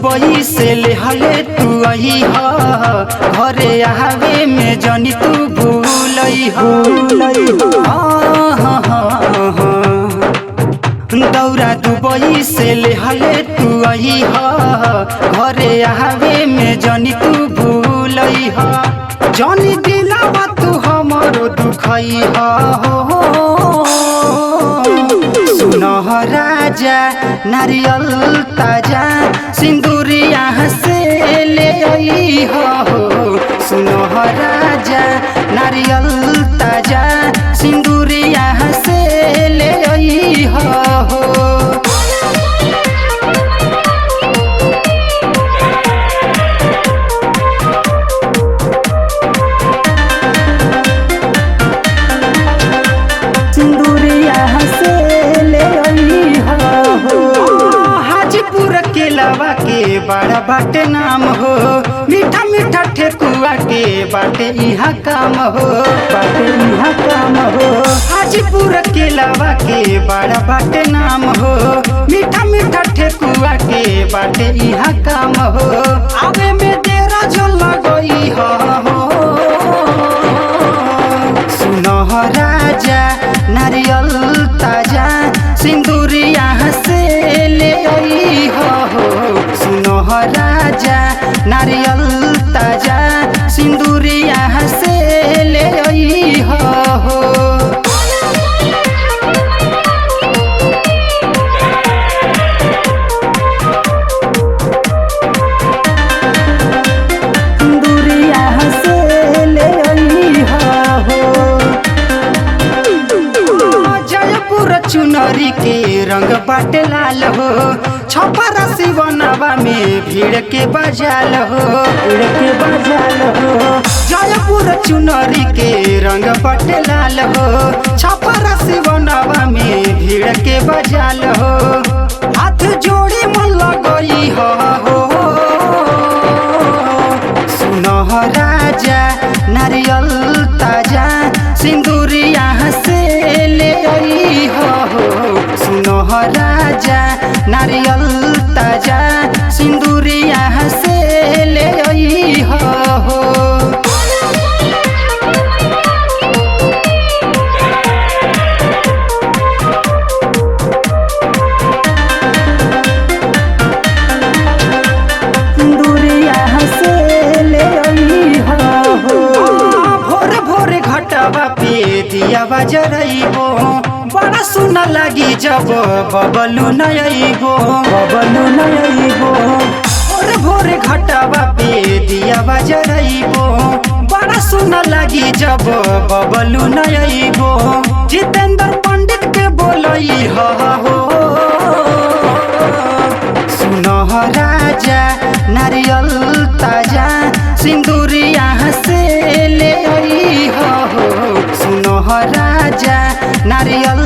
Dubai से ले हले तू आई हा घरे आवे में जनी तू भूलई हा दौरा दुबई से ले हले तू आई हा घरे आवे में जनी तू भूलई हा जनी दिलावा तू हमरो दुखई हा सुनह राजा नारियल ताजा सिंदूरिया से ले आई हो सुनह राजा नारियल ताजा सिंदूरिया से ले आई हो के बड़ा बाटे नाम हो मीठा मीठा ठेकुआ के बाटे इहा काम हो हाजीपुर के लावा के बड़ा बाटे नाम हो मीठा मीठा ठेकुआ के बाटे इहा काम हो आवे में तेरा जो लगई हो सुनह राजा नारियल ताजा सिंदूरिया से ले आई हो सुनह राजा नारियल ताजा सिंदूरिया से ले आई हो चुनरी के रंग बाटे लाल हो छपरा शिवनवा में भीड़ के बजाल हो जयपुर चुनरी के रंग बाटे लाल हो छपरा शिवनवा में भीड़ के बजाल हो हाथ जोड़ी मन लगई हो सुनह राजा नारियल ताजा सिंदूरिया से ले आई हो सुनह राजा नारियल ताजा सिंदूरिया से ले आई हो दिया बजरइबो बड़ा सुना लगी जब बबलू नयइबो भोर भोर घटवा पे दिया बजरइबो बड़ा सुना लगी जब बबलू नयइबो जितेंद्र पंडित के बोलई हो सुनह राजा नारियल ताजा सिंदूरिया से ले आई हो सुनह राजा नारियल